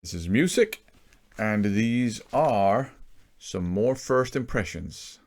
This is music, and these are some more first impressions.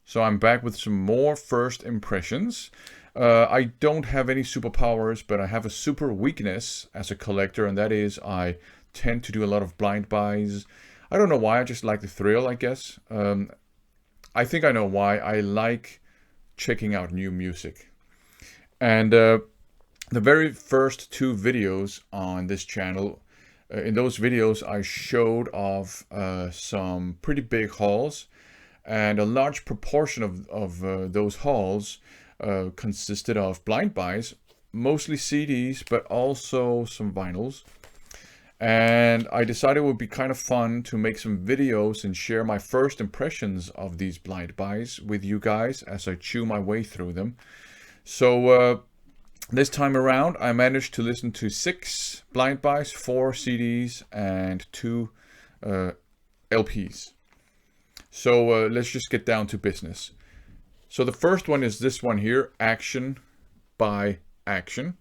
So I'm back with some more first impressions. I don't have any superpowers, but I have a super weakness as a collector, and that is I tend to do a lot of blind buys. I don't know why, I just like the thrill, I guess. I think I know why. I like checking out new music. And the very first two videos on this channel, in those videos I showed off some pretty big hauls. And a large proportion of those hauls consisted of blind buys, mostly CDs, but also some vinyls. And I decided it would be kind of fun to make some videos and share my first impressions of these blind buys with you guys as I chew my way through them. So this time around, I managed to listen to 6 blind buys, 4 CDs, and 2 LPs. So let's just get down to business. So the first one is this one here, Action by Action.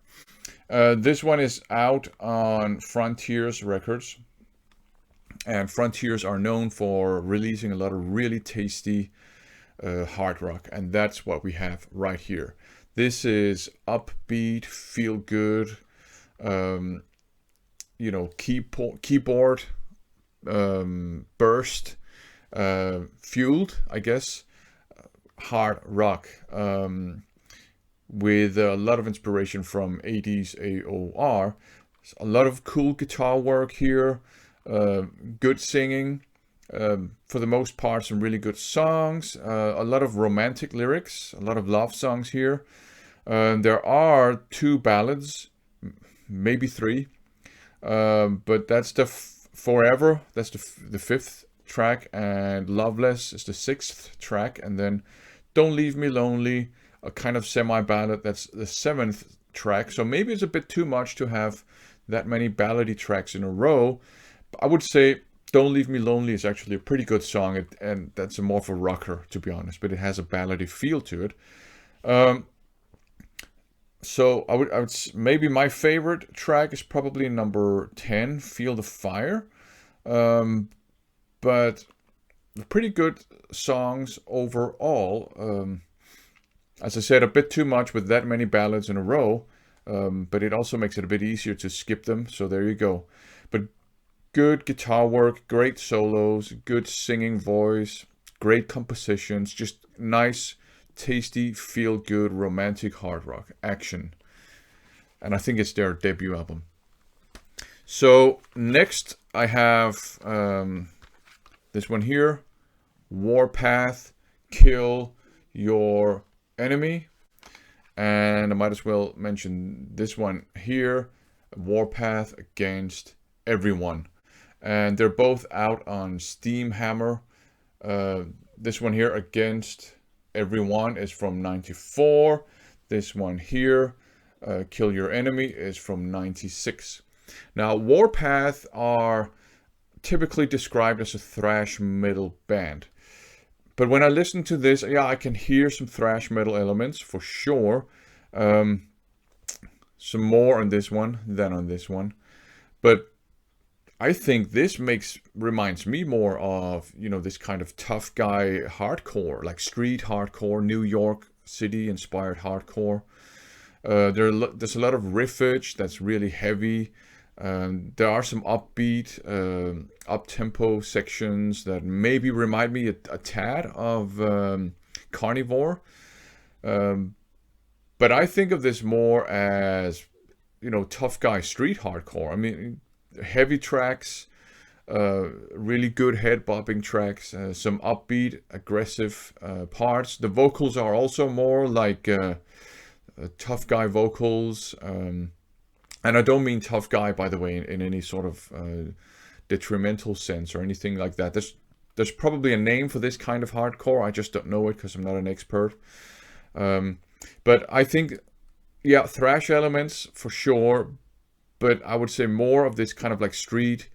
This one is out on Frontiers Records. And Frontiers are known for releasing a lot of really tasty hard rock. And that's what we have right here. This is upbeat, feel good, keyboard burst. Fueled, I guess, hard rock with a lot of inspiration from 80s AOR. A lot of cool guitar work here, good singing, for the most part some really good songs, a lot of romantic lyrics, a lot of love songs here. There are 2 ballads, maybe 3, but that's the Forever, that's the 5th track, and Loveless is the 6th track, and then Don't Leave Me Lonely, a kind of semi-ballad, that's the 7th track. So maybe it's a bit too much to have that many ballady tracks in a row. I would say Don't Leave Me Lonely is actually a pretty good song, and that's more of a rocker, to be honest, but it has a ballady feel to it. So I would maybe my favorite track is probably number 10, Feel the Fire. But pretty good songs overall. As I said, a bit too much with that many ballads in a row, but it also makes it a bit easier to skip them, so there you go. But good guitar work, great solos, good singing voice, great compositions, just nice, tasty, feel-good, romantic hard rock, Action. And I think it's their debut album. So next I have this one here, Warpath, Kill Your Enemy. And I might as well mention this one here, Warpath Against Everyone. And they're both out on Steam Hammer. This one here, Against Everyone, is from 94. This one here, Kill Your Enemy, is from 96. Now, Warpath are typically described as a thrash metal band. But when I listen to this, yeah, I can hear some thrash metal elements for sure. Some more on this one than on this one. But I think this reminds me more of, this kind of tough guy hardcore, like street hardcore, New York City inspired hardcore. There's a lot of riffage that's really heavy. There are some upbeat, up-tempo sections that maybe remind me a tad of Carnivore. But I think of this more as, tough guy street hardcore. I mean, heavy tracks, really good head-bopping tracks, some upbeat, aggressive parts. The vocals are also more like tough guy vocals. And I don't mean tough guy, by the way, in any sort of detrimental sense or anything like that. There's probably a name for this kind of hardcore. I just don't know it because I'm not an expert. But I think, yeah, thrash elements for sure, but I would say more of this kind of like street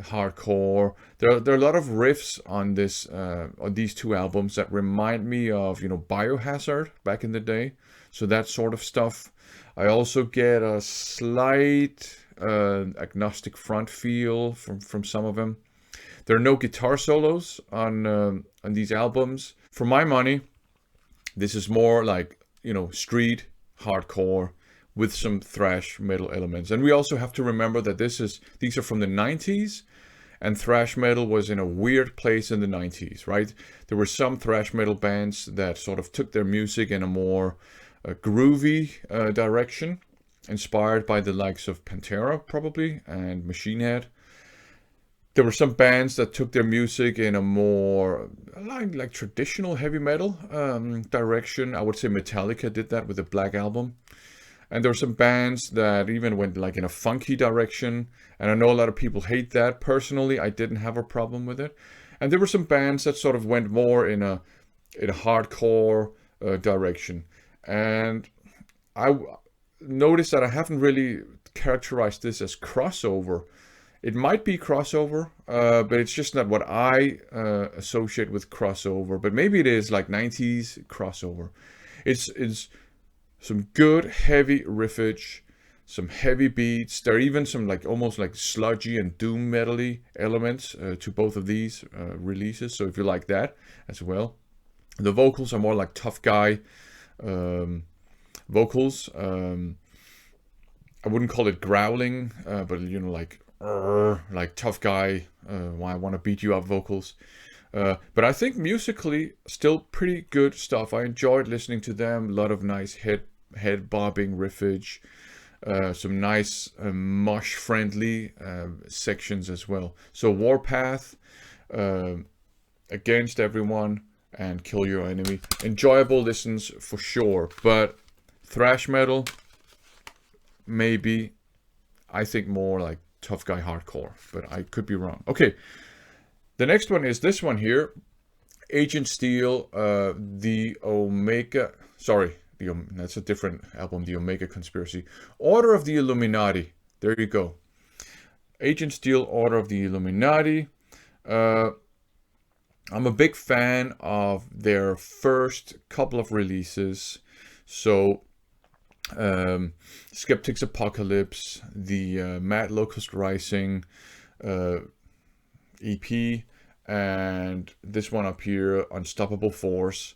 hardcore. There are a lot of riffs on this on these two albums that remind me of, you know, Biohazard back in the day. So that sort of stuff. I also get a slight agnostic front feel from some of them. There are no guitar solos on these albums. For my money, this is more like, you know, street hardcore with some thrash metal elements. And we also have to remember that these are from the 90s, and thrash metal was in a weird place in the 90s, right? There were some thrash metal bands that sort of took their music in a more groovy direction, inspired by the likes of Pantera probably and Machine Head. There were some bands that took their music in a more like traditional heavy metal direction. I would say Metallica did that with the Black Album. And there were some bands that even went like in a funky direction. And I know a lot of people hate that. Personally, I didn't have a problem with it. And there were some bands that sort of went more in a hardcore direction. And I noticed that I haven't really characterized this as crossover. It might be crossover, but it's just not what I associate with crossover. But maybe it is like 90s crossover. It's some good heavy riffage, some heavy beats. There are even some like almost like sludgy and doom metal-y elements to both of these releases. So if you like that as well. The vocals are more like tough guy vocals. I wouldn't call it growling, but you know, like tough guy, why I want to beat you up vocals. But I think musically still pretty good stuff. I enjoyed listening to them. A lot of nice head bobbing riffage, some nice mosh friendly sections as well. So Warpath, Against Everyone, and Kill Your Enemy. Enjoyable listens for sure, but thrash metal, maybe. I think more like tough guy hardcore, but I could be wrong. Okay, the next one is this one here, Agent Steel, the Omega. Sorry, that's a different album. The Omega Conspiracy, Order of the Illuminati. There you go. Agent Steel, Order of the Illuminati. I'm a big fan of their first couple of releases. So Skeptic's Apocalypse, the Mad Locust Rising EP, and this one up here, Unstoppable Force.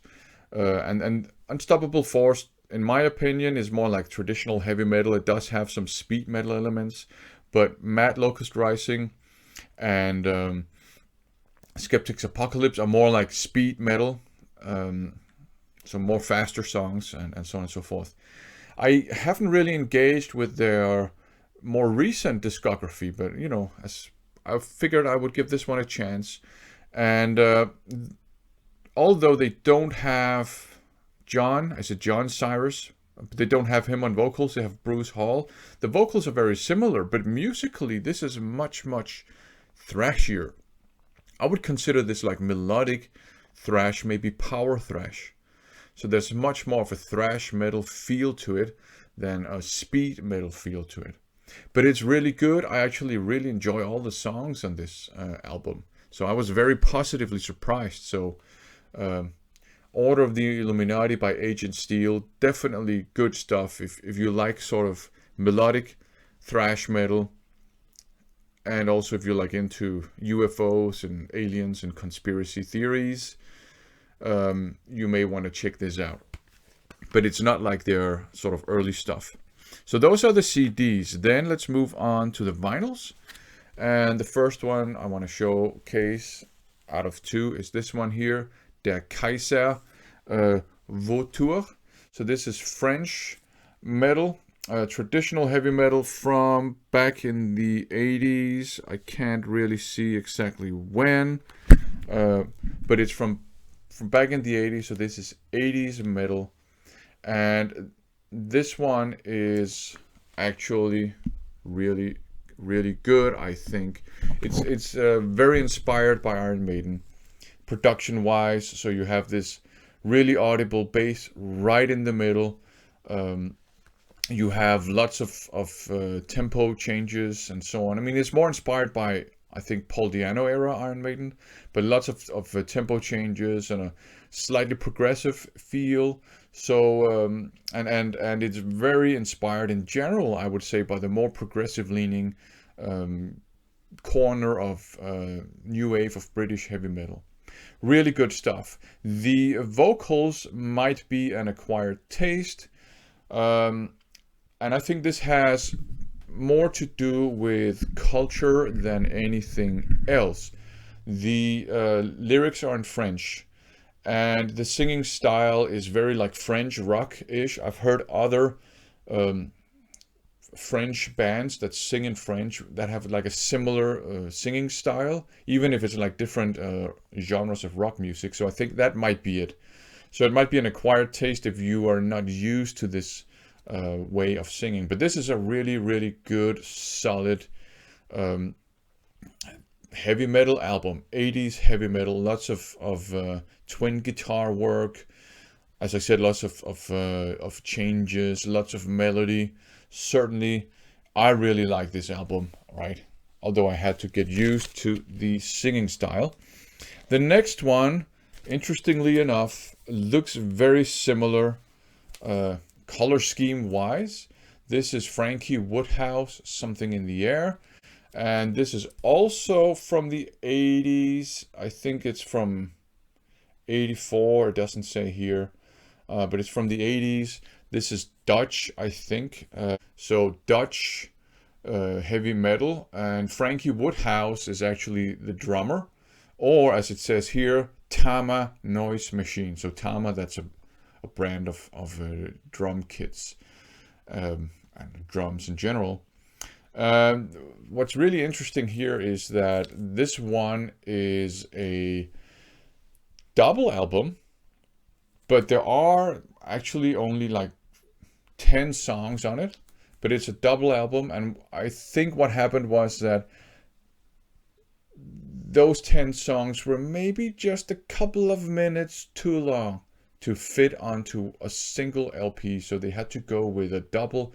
And Unstoppable Force, in my opinion, is more like traditional heavy metal. It does have some speed metal elements, but Mad Locust Rising and Skeptic's Apocalypse are more like speed metal, so more faster songs and so on and so forth. I haven't really engaged with their more recent discography, but you know, as I figured I would give this one a chance. And although they don't have John Cyrus, they don't have him on vocals, they have Bruce Hall. The vocals are very similar, but musically this is much, much thrashier. I would consider this like melodic thrash, maybe power thrash. So there's much more of a thrash metal feel to it than a speed metal feel to it. But it's really good. I actually really enjoy all the songs on this album. So I was very positively surprised. So Order of the Illuminati by Agent Steel, definitely good stuff if you like sort of melodic thrash metal. And also if you're like into UFOs and aliens and conspiracy theories, you may want to check this out. But it's not like their sort of early stuff. So those are the CDs. Then let's move on to the vinyls. And the first one I want to showcase out of two is this one here, Der Kaiser Woodhouse. So this is French metal, traditional heavy metal from back in the 80s. I can't really see exactly when, but it's from back in the 80s. So this is 80s metal, and this one is actually really good. I think it's very inspired by Iron Maiden production wise. So you have this really audible bass right in the middle, You have lots of tempo changes and so on. I mean, it's more inspired by, I think, Paul Di'Anno era Iron Maiden, but lots of tempo changes and a slightly progressive feel. So and it's very inspired in general, I would say, by the more progressive leaning corner of new wave of British heavy metal. Really good stuff. The vocals might be an acquired taste. And I think this has more to do with culture than anything else. The lyrics are in French, and the singing style is very like French rock-ish. I've heard other French bands that sing in French that have like a similar singing style, even if it's like different genres of rock music. So I think that might be it. So it might be an acquired taste if you are not used to this way of singing. But this is a really, really good, solid heavy metal album. 80s heavy metal, lots of twin guitar work. As I said, lots of changes, lots of melody. Certainly, I really like this album, right? Although I had to get used to the singing style. The next one, interestingly enough, looks very similar color scheme wise. This is Frankie Woodhouse, Something in the Air. And this is also from the 80s. I think it's from 84. It doesn't say here. But it's from the 80s. This is Dutch, I think. So Dutch heavy metal. And Frankie Woodhouse is actually the drummer. Or as it says here, Tama Noise Machine. So Tama, that's a brand of drum kits and drums in general. What's really interesting here is that this one is a double album, but there are actually only like 10 songs on it, but it's a double album. And I think what happened was that those 10 songs were maybe just a couple of minutes too long to fit onto a single LP. So they had to go with a double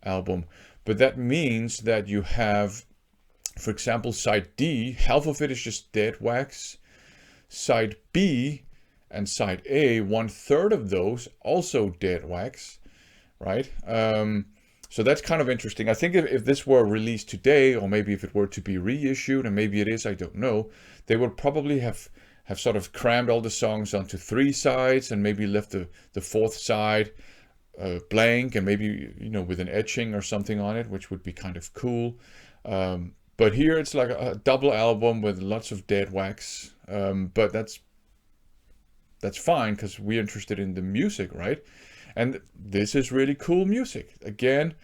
album. But that means that you have, for example, side D, half of it is just dead wax. Side B and side A, 1/3 of those also dead wax, right? So that's kind of interesting. I think if this were released today, or maybe if it were to be reissued, and maybe it is, I don't know, they would probably have sort of crammed all the songs onto 3 sides and maybe left the 4th side blank, and maybe, you know, with an etching or something on it, which would be kind of cool. But here it's like a double album with lots of dead wax. But that's fine, because we're interested in the music, right? And this is really cool music. Again,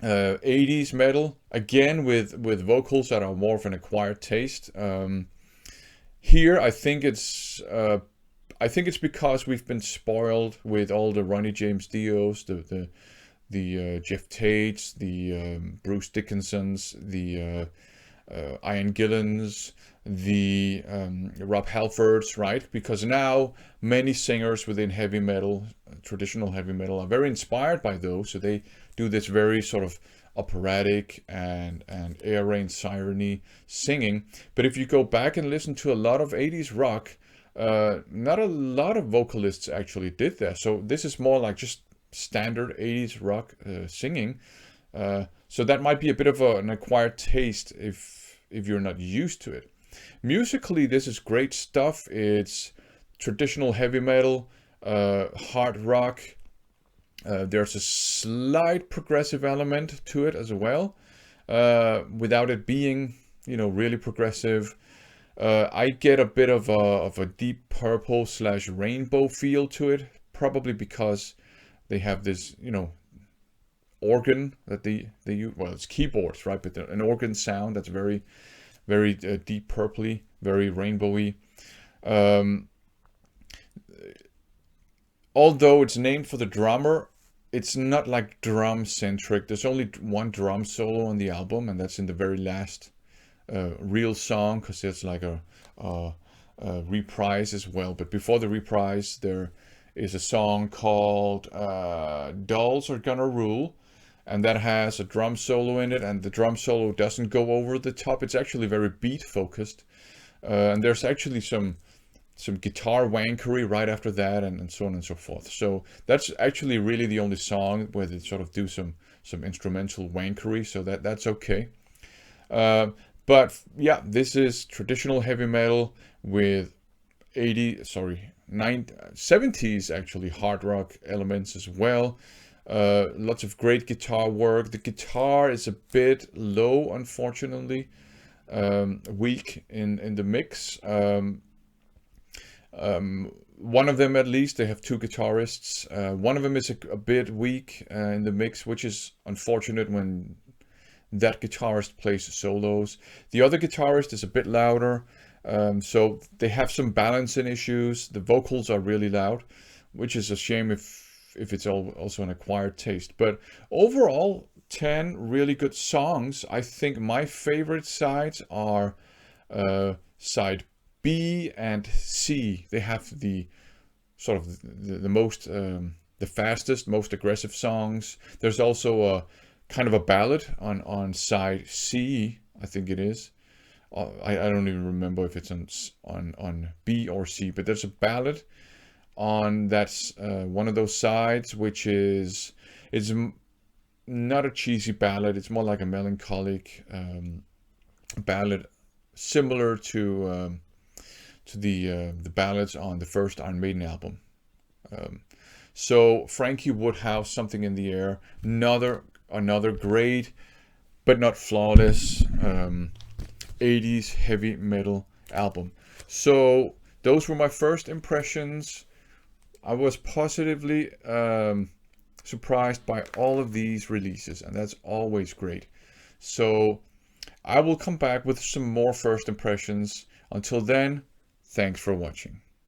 80s metal, again with vocals that are more of an acquired taste. Here, I think it's because we've been spoiled with all the Ronnie James Dios, the Jeff Tates, the Bruce Dickinsons, the Ian Gillans, the Rob Halfords, right? Because now many singers within heavy metal, traditional heavy metal, are very inspired by those. So they do this very sort of operatic and air rain siren-y singing. But if you go back and listen to a lot of 80s rock, not a lot of vocalists actually did that. So this is more like just standard 80s rock singing. So that might be a bit of an acquired taste if you're not used to it. Musically, this is great stuff. It's traditional heavy metal, hard rock. There's a slight progressive element to it as well, without it being, you know, really progressive. I get a bit of a deep purple / rainbow feel to it, probably because they have this, you know, organ that they use. Well, it's keyboards, right? But an organ sound that's very, very deep purpley, very rainbowy. Although it's named for the drummer, it's not like drum centric. There's only one drum solo on the album, and that's in the very last real song, because it's like a reprise as well. But before the reprise, there is a song called Dolls Are Gonna Rule, and that has a drum solo in it, and the drum solo doesn't go over the top. It's actually very beat focused, and there's actually some guitar wankery right after that, and so on and so forth. So that's actually really the only song where they sort of do some instrumental wankery, so that's okay. But yeah, this is traditional heavy metal with 70s actually hard rock elements as well. Lots of great guitar work. The guitar is a bit low, unfortunately, weak in the mix. One of them, at least, they have two guitarists. One of them is a bit weak in the mix, which is unfortunate when that guitarist plays solos. The other guitarist is a bit louder, so they have some balancing issues. The vocals are really loud, which is a shame if it's also an acquired taste. But overall, 10 really good songs. I think my favorite sides are side B and C. They have the sort of the most, the fastest, most aggressive songs. There's also a kind of a ballad on side C, I think it is. I don't even remember if it's on B or C, but there's a ballad on that's one of those sides, which is not a cheesy ballad. It's more like a melancholic ballad, similar to the ballads on the first Iron Maiden album. So Frankie Woodhouse, Something in the Air, another great but not flawless 80s heavy metal album. So those were my first impressions. I was positively surprised by all of these releases, and that's always great. So I will come back with some more first impressions. Until then, thanks for watching.